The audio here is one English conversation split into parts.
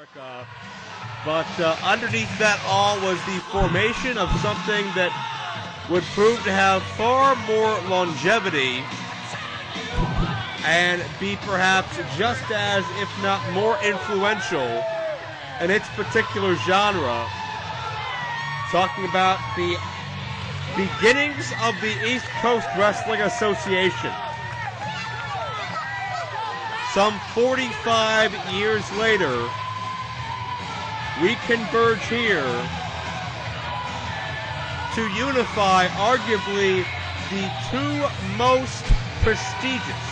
America. But underneath that all was the formation of something that would prove to have far more longevity and be perhaps just as, if not more influential in its particular genre. Talking about the beginnings of the East Coast Wrestling Association. Some 45 years later, we converge here to unify arguably the two most prestigious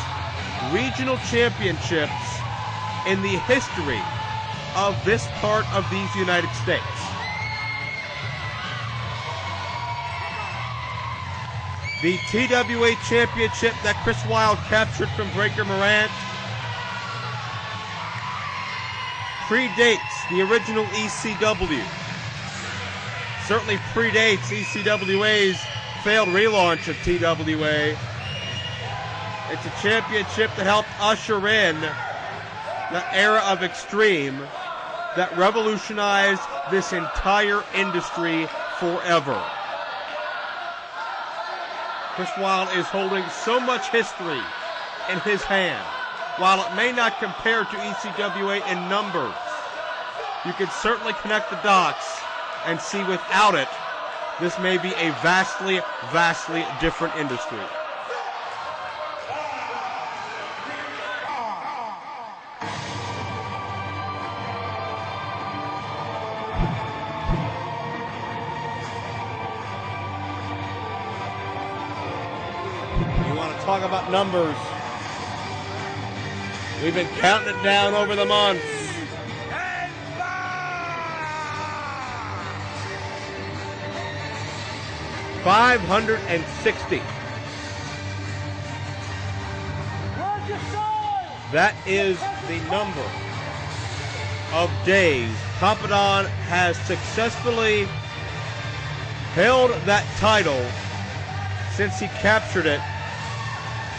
regional championships in the history of this part of these United States. The TWA Championship that Chris Wylde captured from Breaker Morant predates the original ECW. Certainly predates ECWA's failed relaunch of TWA. It's a championship that helped usher in the era of Extreme that revolutionized this entire industry forever. Chris Wylde is holding so much history in his hand. While it may not compare to ECWA in numbers, you can certainly connect the dots and see without it, this may be a vastly, vastly different industry. You want to talk about numbers? We've been counting it down over the months. 560. That is the number of days Papadon has successfully held that title since he captured it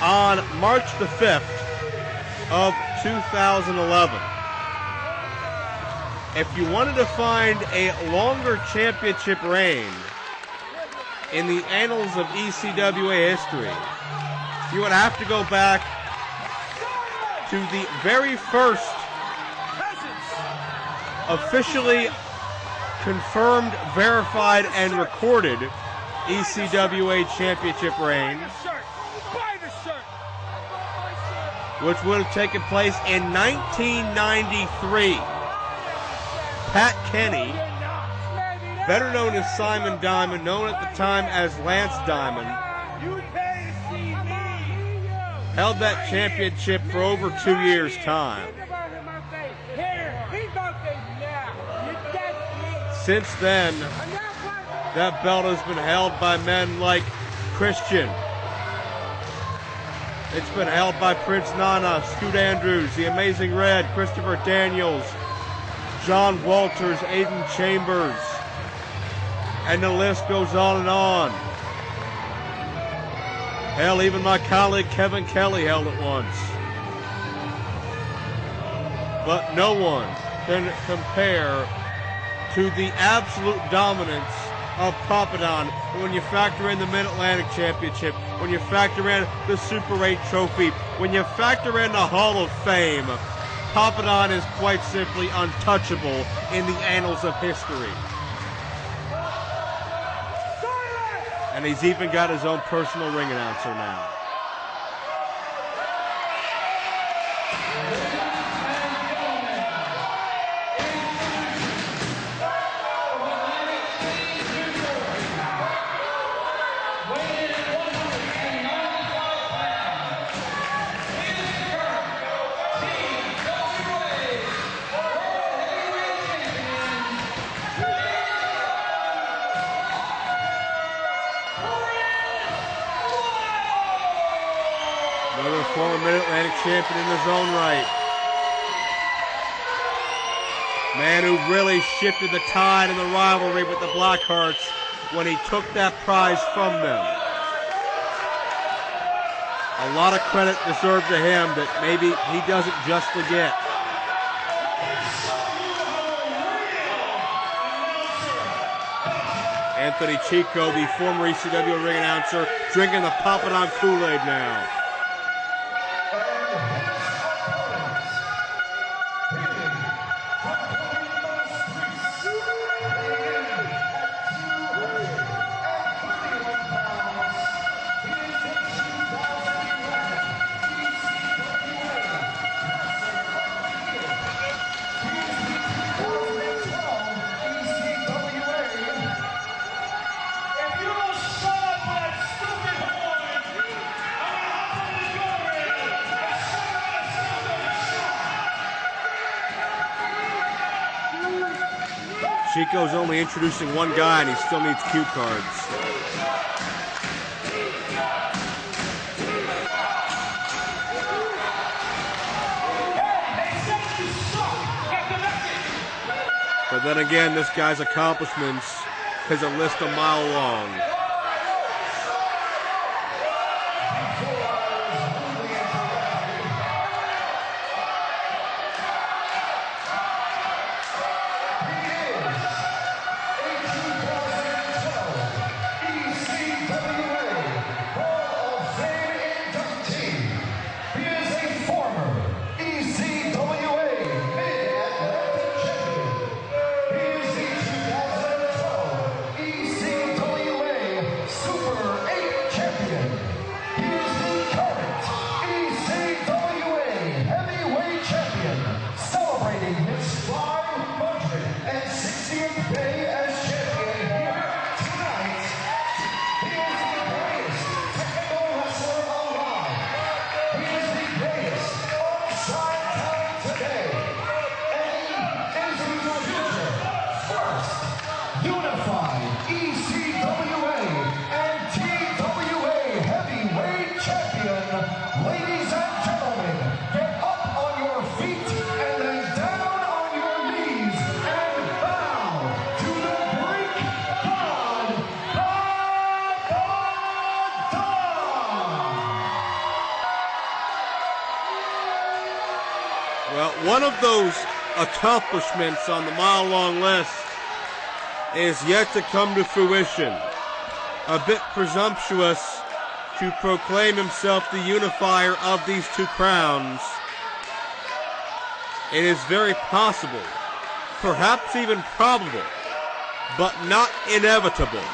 on March the 5th of 2011. If you wanted to find a longer championship reign in the annals of ECWA history, you would have to go back to the very first officially confirmed, verified, and recorded ECWA championship reign, which would have taken place in 1993. Pat Kenny, better known as Simon Diamond, known at the time as Lance Diamond, held that championship for over 2 years' time. Since then, that belt has been held by men like Christian. It's been held by Prince Nana, Scoot Andrews, The Amazing Red, Christopher Daniels, John Walters, Aiden Chambers, and the list goes on and on. Hell, even my colleague Kevin Kelly held it once. But no one can compare to the absolute dominance of Papadon when you factor in the Mid-Atlantic Championship, when you factor in the Super 8 trophy, when you factor in the Hall of Fame. Papadon is quite simply untouchable in the annals of history. And he's even got his own personal ring announcer now. Another former Mid-Atlantic champion in his own right. Man who really shifted the tide in the rivalry with the Blackhearts when he took that prize from them. A lot of credit deserved to him that maybe he doesn't justly get. Anthony Chico, the former ECW ring announcer, drinking the Papadon Kool-Aid now. Chico's only introducing one guy, and he still needs cue cards. But then again, this guy's accomplishments is a list a mile long. One of those accomplishments on the mile-long list is yet to come to fruition. A bit presumptuous to proclaim himself the unifier of these two crowns. It is very possible, perhaps even probable, but not inevitable.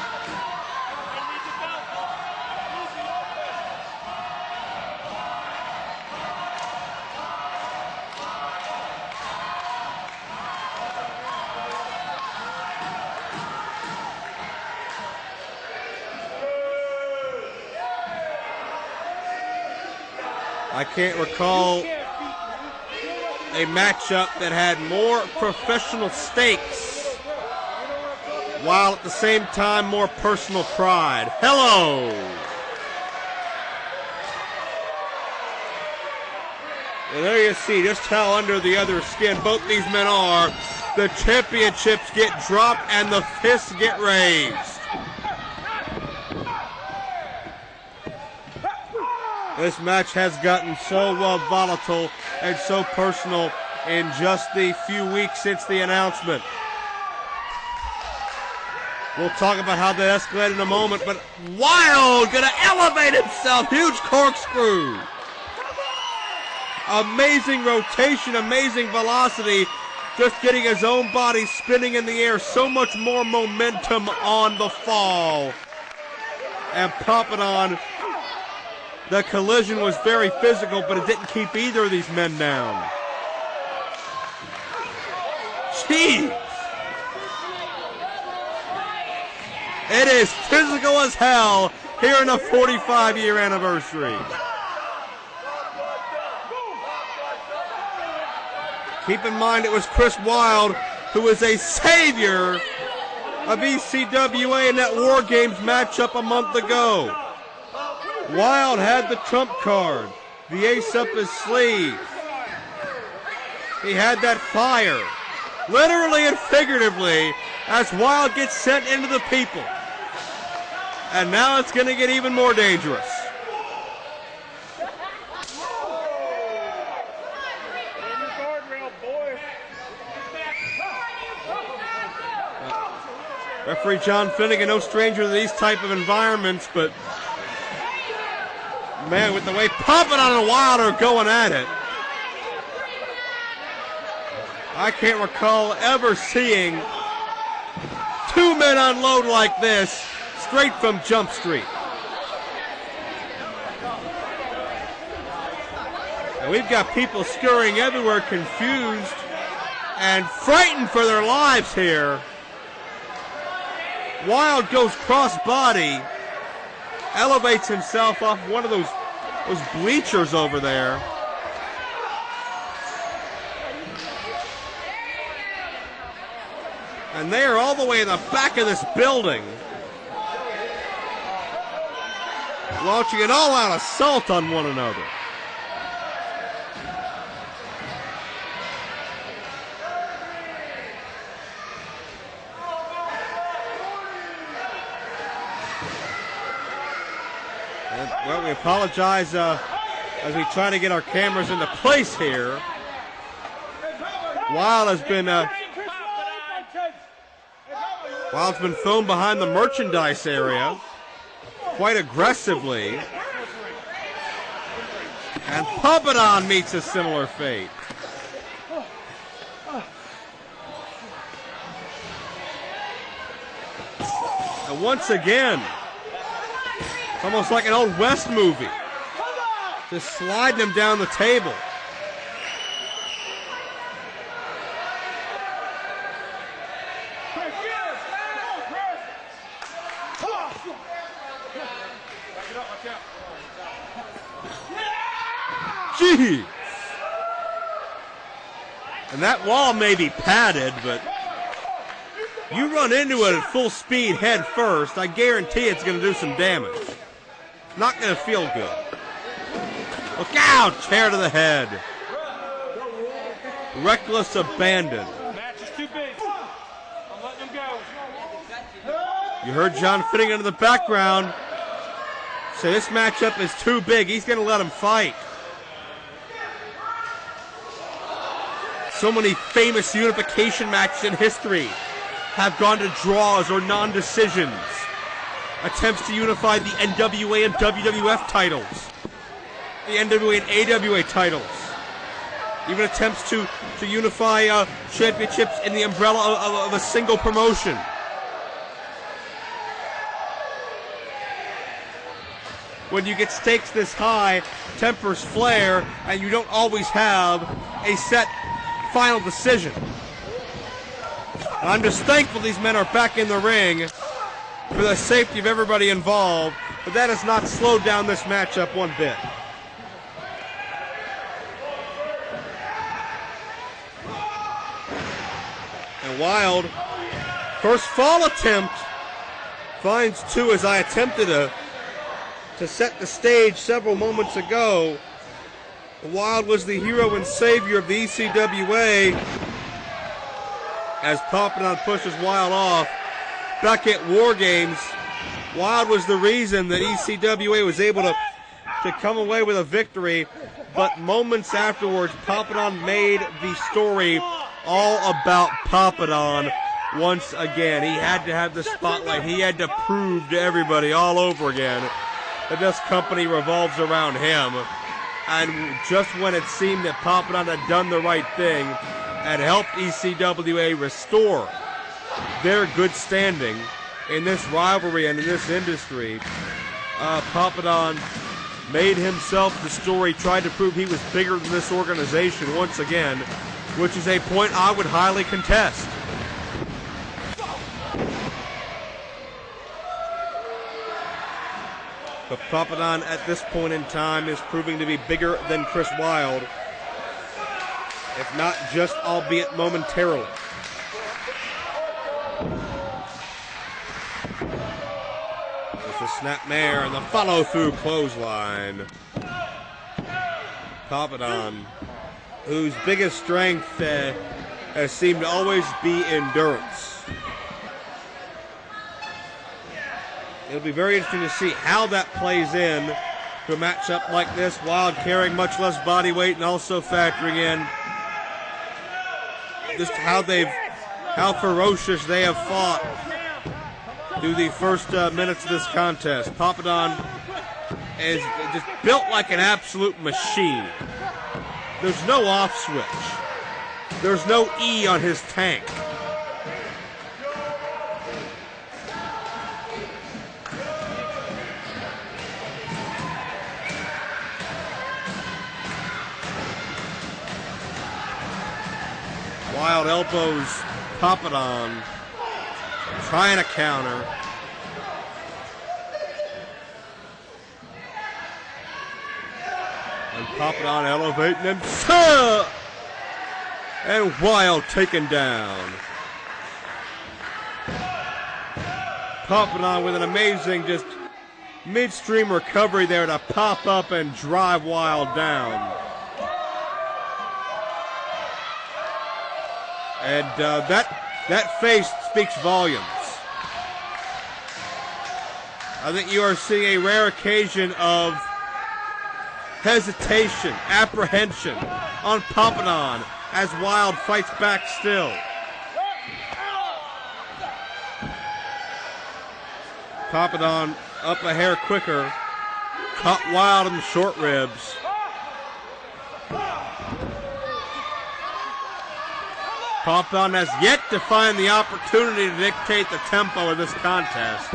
I can't recall a matchup that had more professional stakes while at the same time more personal pride. Hello! And there you see just how under the other skin both these men are. The championships get dropped and the fists get raised. This match has gotten so volatile and so personal in just the few weeks since the announcement. We'll talk about how that escalated in a moment, but Wylde gonna elevate himself, huge corkscrew. Amazing rotation, amazing velocity, just getting his own body spinning in the air, so much more momentum on the fall. And Papadon, the collision was very physical, but it didn't keep either of these men down. Jeez! It is physical as hell here in the 45-year anniversary. Keep in mind it was Chris Wylde who was a savior of ECWA in that War Games matchup a month ago. Wylde had the trump card, the ace up his sleeve. He had that fire, literally and figuratively, as Wylde gets sent into the people. And now it's going to get even more dangerous. Referee John Finnegan, no stranger to these type of environments, but man, with the way Papadon and Wylde are going at it, I can't recall ever seeing two men unload like this straight from Jump Street. And we've got people scurrying everywhere, confused and frightened for their lives here. Wylde goes cross-body, elevates himself off one of those bleachers over there. And they are all the way in the back of this building, launching an all-out assault on one another. Well, we apologize as we try to get our cameras into place here. Wylde's been filmed behind the merchandise area quite aggressively. And Papadon meets a similar fate. And once again, it's almost like an old West movie. Just sliding him down the table. Jeez. And that wall may be padded, but you run into it at full speed head first, I guarantee it's going to do some damage. Not going to feel good. Look out! Chair to the head. Reckless abandon. Match is too big. I'm letting them go. You heard John Finnegan in the background say this matchup is too big. He's going to let him fight. So many famous unification matches in history have gone to draws or non-decisions. Attempts to unify the NWA and WWF titles, the NWA and AWA titles, even attempts to unify championships in the umbrella of a single promotion. When you get stakes this high, tempers flare, and you don't always have a set final decision. I'm just thankful these men are back in the ring for the safety of everybody involved, but that has not slowed down this matchup one bit. And Wylde, first fall attempt, finds two as I attempted to set the stage several moments ago. Wylde was the hero and savior of the ECWA as Papadon pushes Wylde off. Back at War Games, Wylde was the reason that ECWA was able to come away with a victory, but moments afterwards, Papadon made the story all about Papadon once again. He had to have the spotlight. He had to prove to everybody all over again that this company revolves around him. And just when it seemed that Papadon had done the right thing and helped ECWA restore their good standing in this rivalry and in this industry, Papadon made himself the story, tried to prove he was bigger than this organization once again, which is a point I would highly contest. But Papadon at this point in time is proving to be bigger than Chris Wylde, if not just, albeit momentarily. There's the snapmare and the follow-through clothesline. Papadon, whose biggest strength has seemed to always be endurance. It'll be very interesting to see how that plays in to a matchup like this. Wylde carrying much less body weight and also factoring in just how ferocious they have fought through the first minutes of this contest. Papadon is just built like an absolute machine. There's no off switch. There's no E on his tank. Wild elbows Papadon, trying to counter. And Papadon elevating him. And Wylde taken down. Papadon with an amazing just midstream recovery there to pop up and drive Wylde down. And that face speaks volumes. I think you are seeing a rare occasion of hesitation, apprehension on Papadon as Wylde fights back still. Papadon up a hair quicker, caught Wylde in the short ribs. Papadon has yet to find the opportunity to dictate the tempo of this contest.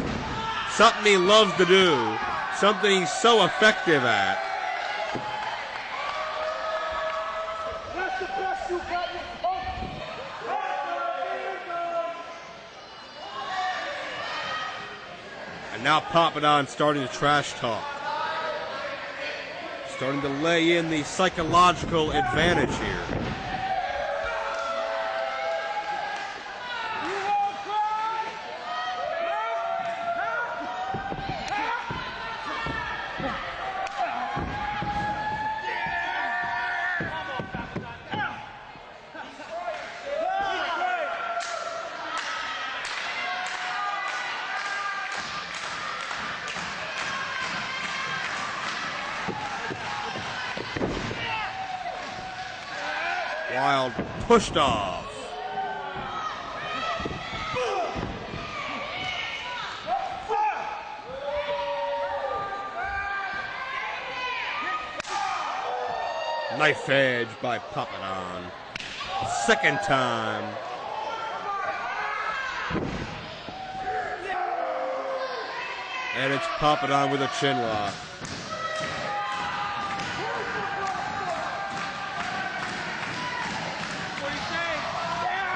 Something he loves to do. Something he's so effective at. And now Papadon starting to trash talk. Starting to lay in the psychological advantage here. Wylde pushed off. Knife edge by Papadon. Second time. And it's Papadon with a chin lock.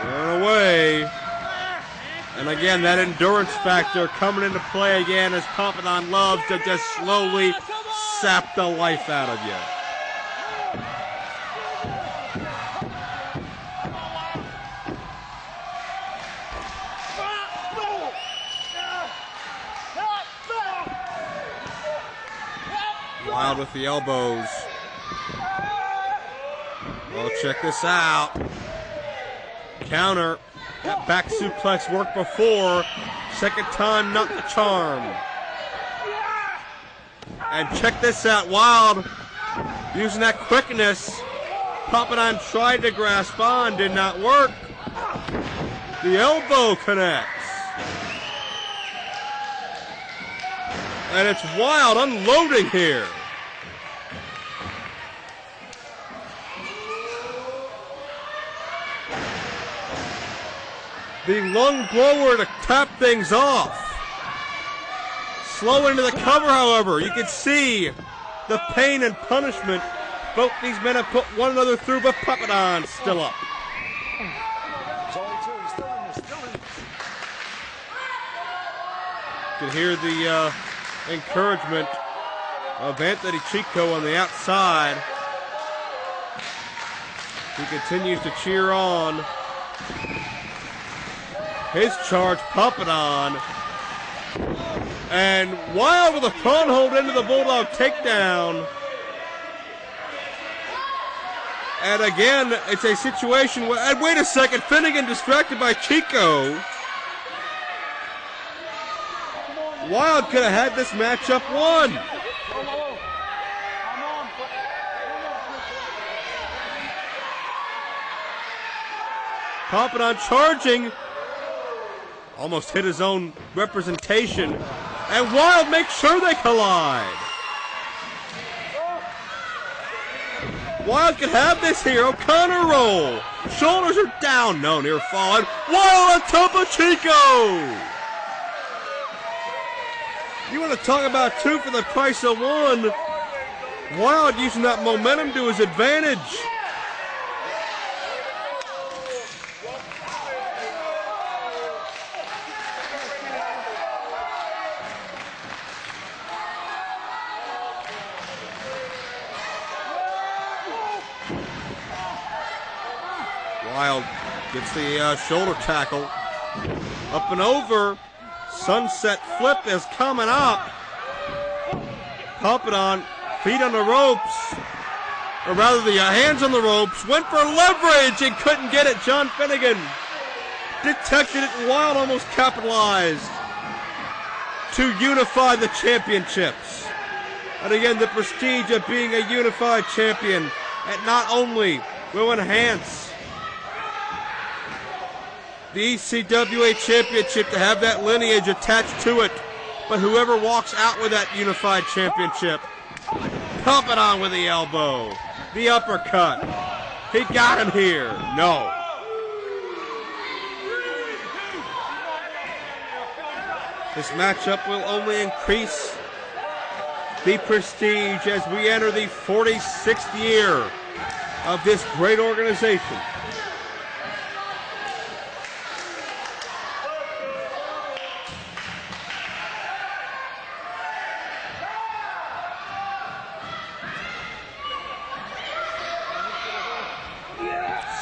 Run away. And again, that endurance factor coming into play again as Papadon loves to just slowly sap the life out of you. Wylde with the elbows. Well, check this out. Counter. That back suplex worked before. Second time, not the charm. And check this out. Wylde using that quickness. Papadon tried to grasp on, did not work. The elbow connects. And it's Wylde unloading here. The lung blower to tap things off. Slow into the cover, however. You can see the pain and punishment both these men have put one another through, but Papadon still up. You can hear the encouragement of Anthony Chico on the outside. He continues to cheer on. His charge, Papadon. And Wylde with a front hold into the Bulldog takedown. And again, it's a situation where, and wait a second, Finnegan distracted by Chico. Wylde could have had this matchup won. Papadon charging. Almost hit his own representation. And Wylde makes sure they collide. Wylde could have this here. O'Connor roll. Shoulders are down. No, near falling. Wylde on top of Chico. You want to talk about two for the price of one. Wylde using that momentum to his advantage. Wylde gets the shoulder tackle. Up and over. Sunset flip is coming up. Papadon, feet on the ropes. Or rather, the hands on the ropes. Went for leverage and couldn't get it. John Finnegan detected it. Wylde almost capitalized to unify the championships. And again, the prestige of being a unified champion. And not only will enhance the ECWA Championship to have that lineage attached to it, but whoever walks out with that unified championship, Papadon with the elbow, the uppercut, he got him here. No. This matchup will only increase the prestige as we enter the 46th year of this great organization.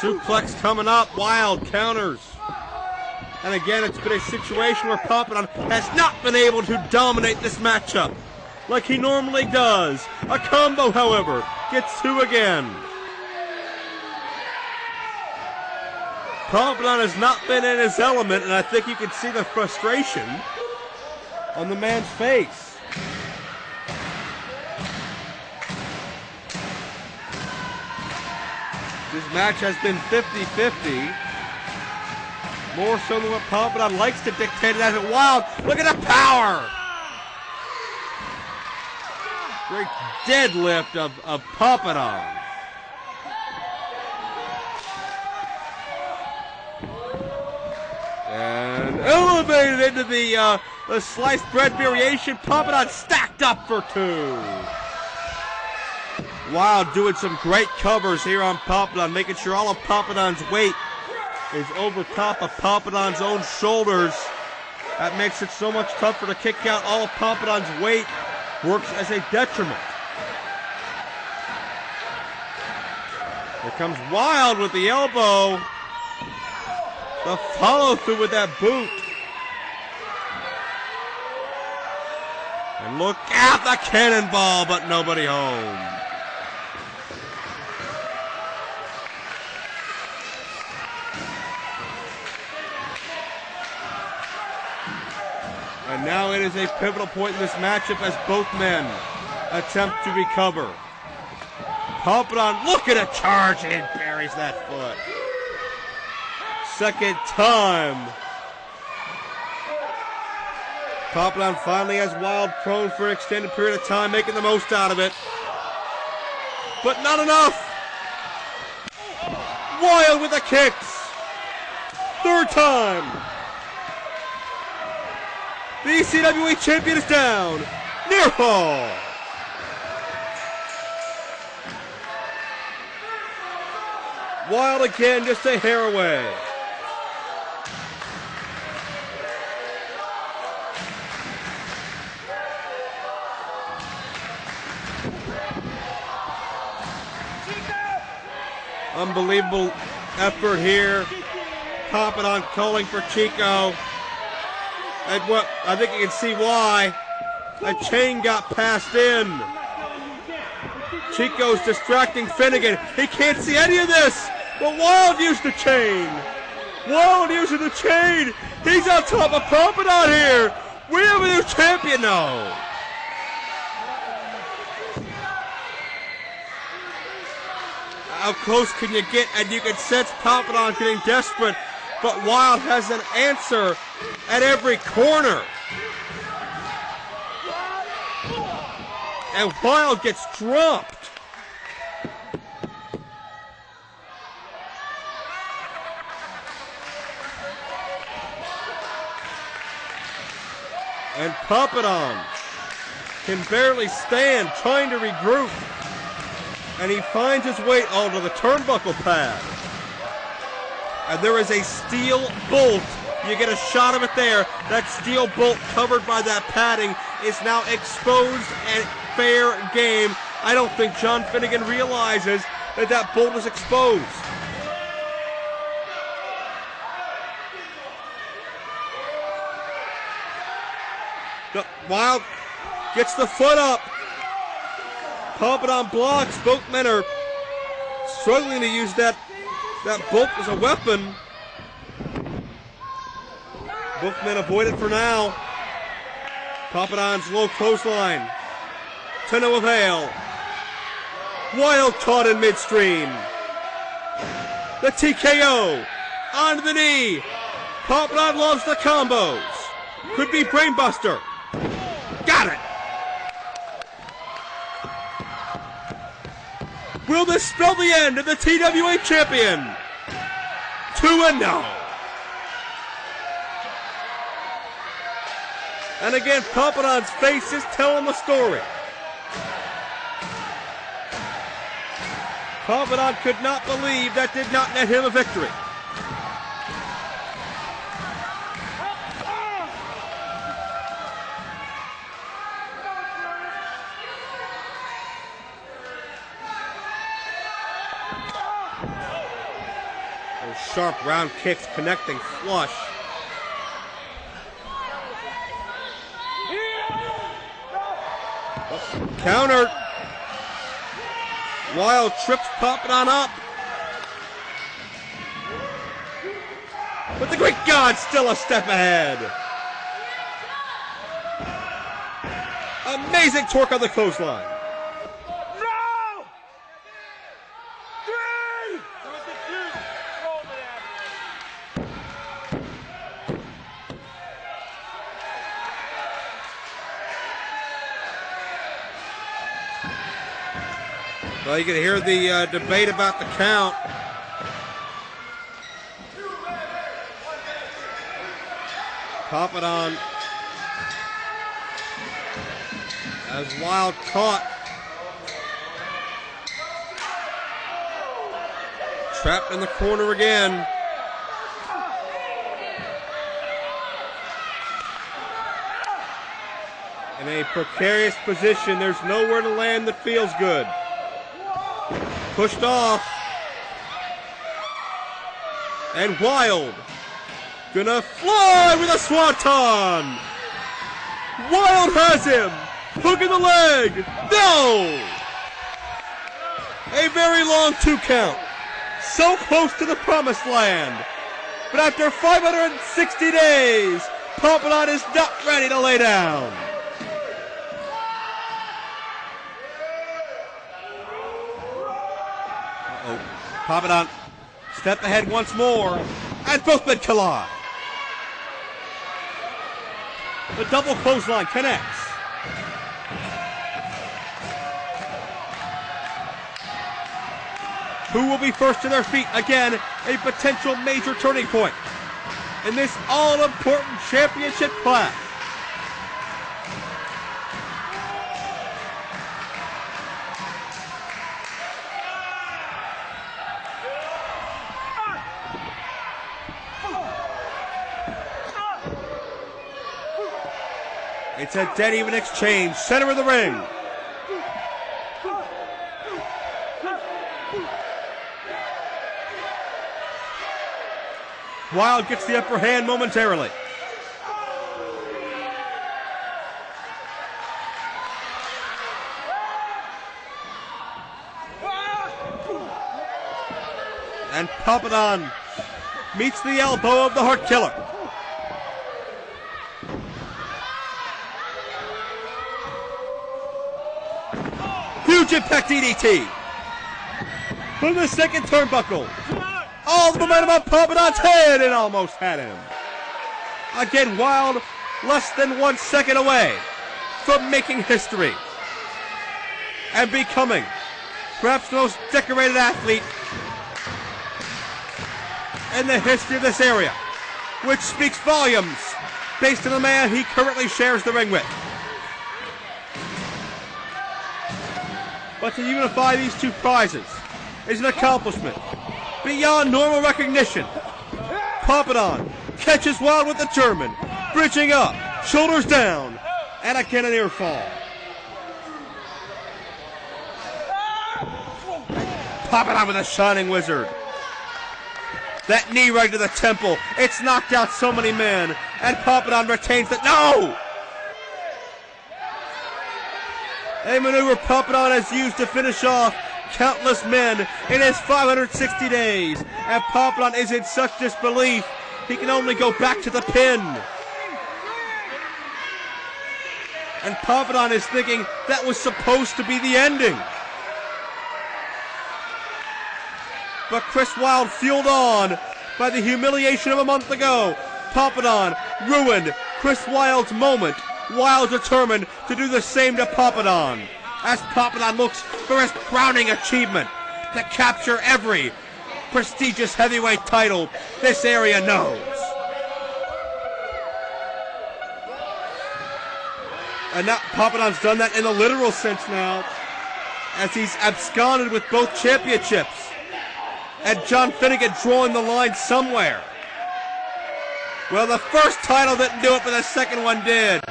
Suplex coming up, Wylde counters. And again, it's been a situation where Papadon has not been able to dominate this matchup like he normally does. A combo, however, gets two again. Papadon has not been in his element, and I think you can see the frustration on the man's face. This match has been 50-50. More so than what Papadon likes to dictate it as it. Wylde. Look at the power. Great deadlift of Papadon. And elevated into the sliced bread variation. Papadon stacked up for two. Wylde doing some great covers here on Papadon, making sure all of Papadon's weight is over top of Papadon's own shoulders. That makes it so much tougher to kick out. All of Papadon's weight works as a detriment. Here comes Wylde with the elbow. The follow through with that boot. And look at the cannonball, but nobody home. And now it is a pivotal point in this matchup as both men attempt to recover. Papadon, look at a charge, and buries that foot. Second time. Papadon finally has Wylde prone for an extended period of time, making the most out of it. But not enough. Wylde with the kicks. Third time. The ECWA Champion is down. Near fall. Wylde again, just a hair away. Unbelievable effort here. Papadon calling for Chico. And what I think you can see why. A chain got passed in. Chico's distracting Finnegan. He can't see any of this. But Wylde used the chain. Wylde using the chain. He's on top of Papadon here. We have a new champion now. How close can you get? And you can sense Papadon getting desperate. But Wylde has an answer at every corner. And Wylde gets dropped. And Papadon can barely stand, trying to regroup. And he finds his way onto the turnbuckle pad. And there is a steel bolt. You get a shot of it there. That steel bolt covered by that padding is now exposed and fair game. I don't think John Finnegan realizes that that bolt is exposed. Wylde gets the foot up. Papadon blocks. Both men are struggling to use that bolt as a weapon. Both men avoid it for now. Papadon's low clothesline. To no avail. Wylde caught in midstream. The TKO. Onto the knee. Papadon loves the combos. Could be brainbuster. Got it. Will this spell the end of the TWA Champion? 2-0. And again, Papadon's face is telling the story. Papadon could not believe that did not net him a victory. Those sharp round kicks connecting flush. Countered. Wylde trips Papadon up. But the Greek God still a step ahead. Amazing torque on the clothesline. No! 3! Well, you can hear the debate about the count. Papadon as Wylde caught. Trapped in the corner again. In a precarious position, there's nowhere to land that feels good. Pushed off. And Wylde gonna fly with a swanton. Wylde has him. Hook in the leg. No! A very long 2 count. So close to the promised land. But after 560 days, Papadon is not ready to lay down. Papadon step ahead once more, and both men collide. The double clothesline connects. Who will be first to their feet? Again, a potential major turning point in this all-important championship clash. It's a dead even exchange, center of the ring. Wylde gets the upper hand momentarily. And Papadon meets the elbow of the Heartkiller. Huge impact DDT from the second turnbuckle. All the momentum on Papadon's head and almost had him. Again, Wylde less than 1 second away from making history and becoming perhaps the most decorated athlete in the history of this area, which speaks volumes based on the man he currently shares the ring with. But to unify these two prizes is an accomplishment beyond normal recognition. Papadon catches Wylde with the German, bridging up, shoulders down, and again a near fall. Papadon with a Shining Wizard. That knee right to the temple. It's knocked out so many men, and Papadon retains the... No! A maneuver Papadon has used to finish off countless men in his 560 days, and Papadon is in such disbelief he can only go back to the pin. And Papadon is thinking that was supposed to be the ending. But Chris Wylde, fueled on by the humiliation of a month ago, Papadon ruined Chris Wylde's moment. Wylde determined to do the same to Papadon, as Papadon looks for his crowning achievement, to capture every prestigious heavyweight title this area knows. And now Papadon's done that in a literal sense now, as he's absconded with both championships. And John Finnegan drawing the line somewhere. Well, the first title didn't do it, but the second one did.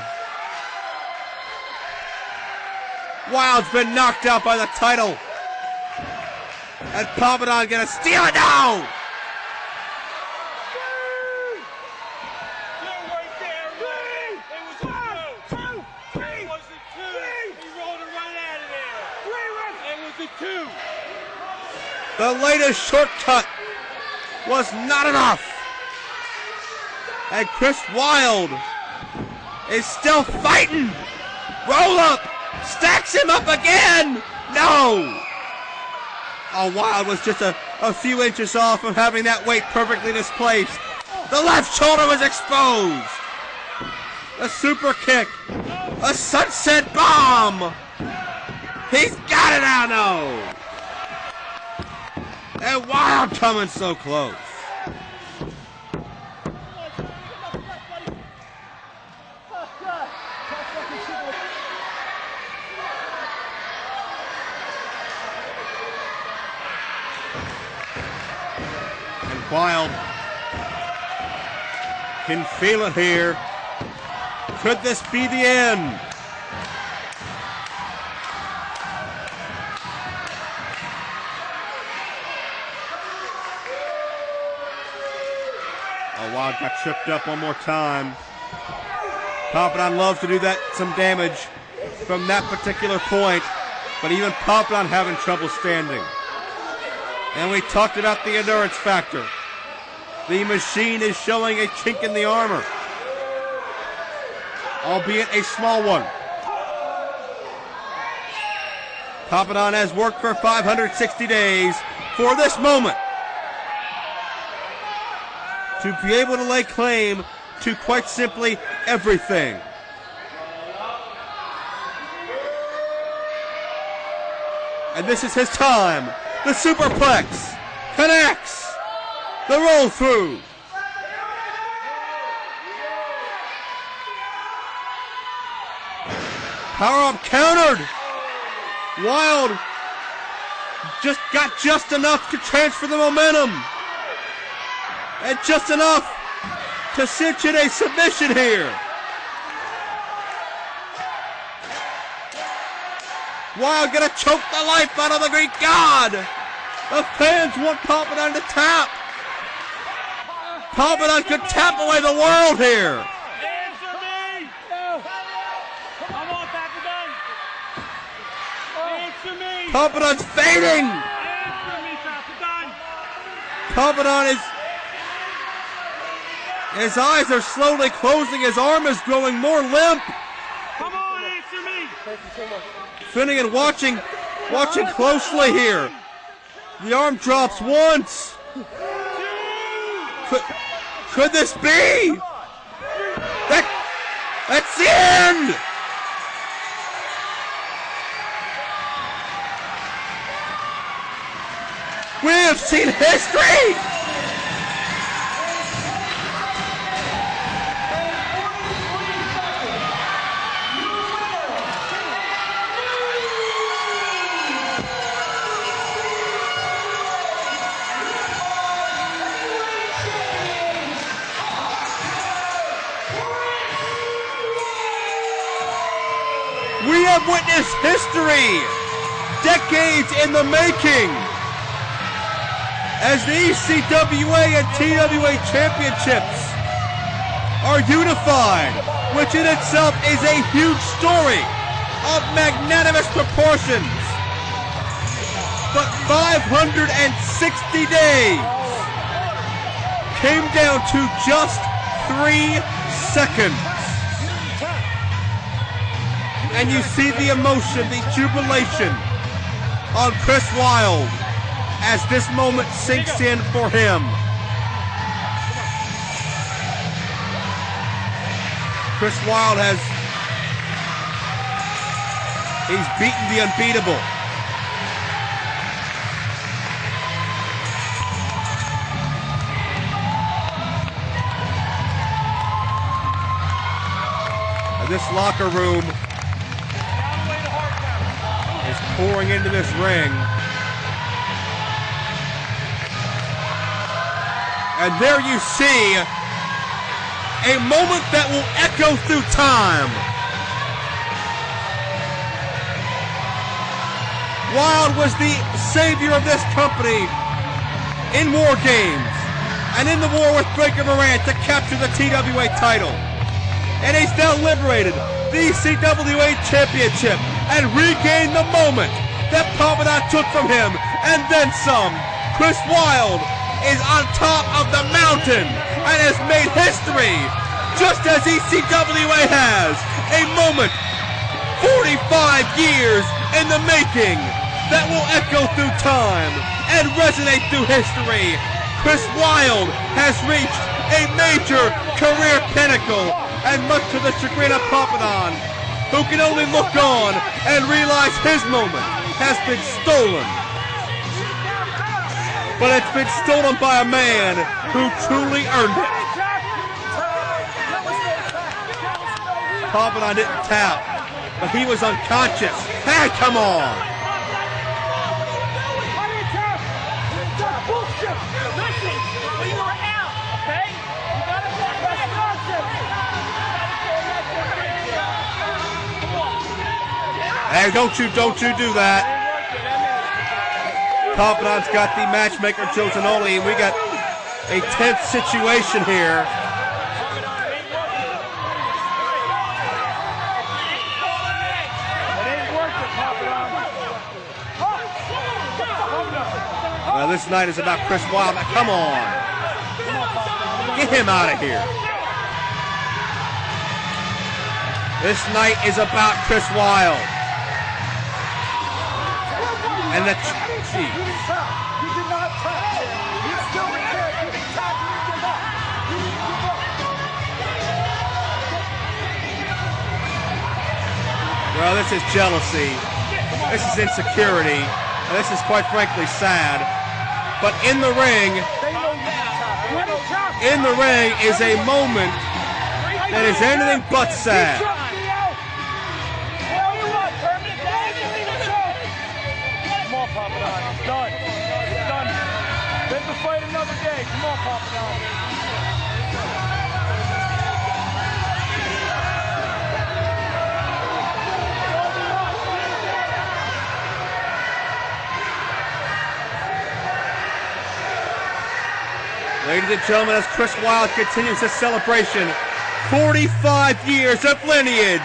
Wylde's been knocked out by the title. And Papadon gonna steal it now! The latest shortcut was not enough. And Chris Wylde is still fighting. Roll up. Stacks him up again. No. Oh, Wylde was just a few inches off from having that weight perfectly displaced. The left shoulder was exposed. A super kick. A sunset bomb. He's got it now, no. And Wylde coming so close. And Wylde can feel it here. Could this be the end? Wylde got tripped up one more time. Papadon loves to do that, some damage from that particular point, but even Papadon having trouble standing. And we talked about the endurance factor. The machine is showing a chink in the armor, albeit a small one. Papadon has worked for 560 days for this moment, to be able to lay claim to quite simply everything. And this is his time. The superplex connects. The roll through. Power up countered. Wylde got just enough to transfer the momentum. And just enough to cinch in a submission here. Wylde gonna choke the life out of the Greek god. The fans want Papadon to tap. Papadon could tap away the world here. Answer me! Come on, Papadon. Answer me! Papadon's fading. Answer me, Papadon. Papadon is... His eyes are slowly closing. His arm is growing more limp. Come on, answer me! Thank you so much. Finnegan watching closely here. The arm drops once. Could this be? That's the end! We've seen history! We have witnessed history, decades in the making, as the ECWA and TWA Championships are unified, which in itself is a huge story of magnanimous proportions. But 560 days came down to just 3 seconds. And you see the emotion, the jubilation on Chris Wylde as this moment sinks in for him. Chris Wylde he's beaten the unbeatable. And this locker room is pouring into this ring. And there you see a moment that will echo through time. Wylde was the savior of this company in War Games and in the war with Breaker Morant to capture the TWA title. And he's now liberated the ECWA Championship and regained the moment that Papadon took from him, and then some. Chris Wylde is on top of the mountain and has made history, just as ECWA has. A moment 45 years in the making that will echo through time and resonate through history. Chris Wylde has reached a major career pinnacle, and much to the chagrin of Papadon, who can only look on and realize his moment has been stolen. But it's been stolen by a man who truly earned it. Papadon didn't tap, but he was unconscious. Hey, come on! Hey, don't you do that. Papadon's got the matchmaker chosen only, and we got a tense situation here. Well, this night is about Chris Wylde. Now, come on. Get him out of here. This night is about Chris Wylde. And the You did not tap. You still there. You can tap. You give up. You give up. Well, this is jealousy. This is insecurity. And this is quite frankly sad. But in the ring is a moment that is anything but sad. Papadon, it's done. It's done. Let the fight another day. Come on, Papadon. Ladies and gentlemen, as Chris Wylde continues his celebration, 45 years of lineage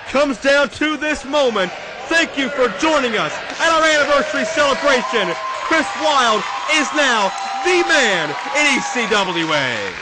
comes down to this moment. Thank you for joining us at our anniversary celebration. Chris Wylde is now the man in ECWA.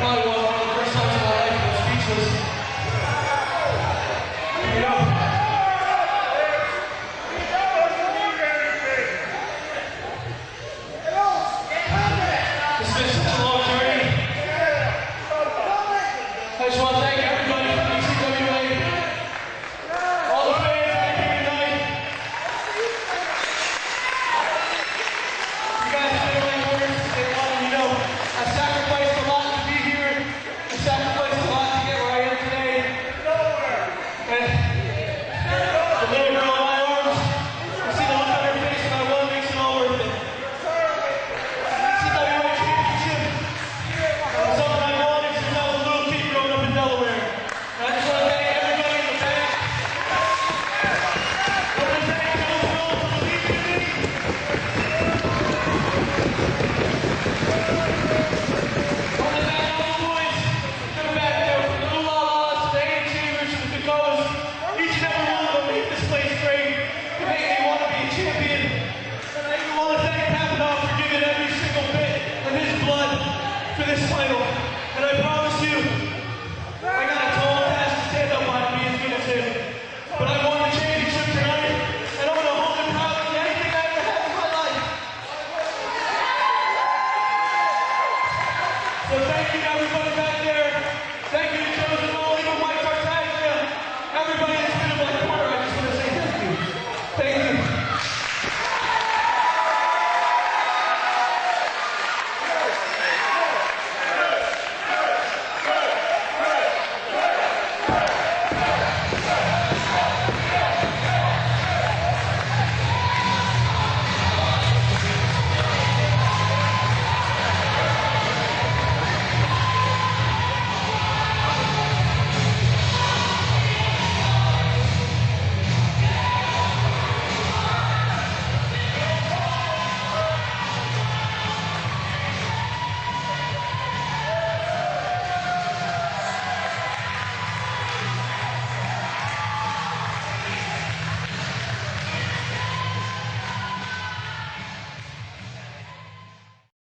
Probably one of the first times in my life I'm speechless. Here we go. It's been such a long journey. I just want to thank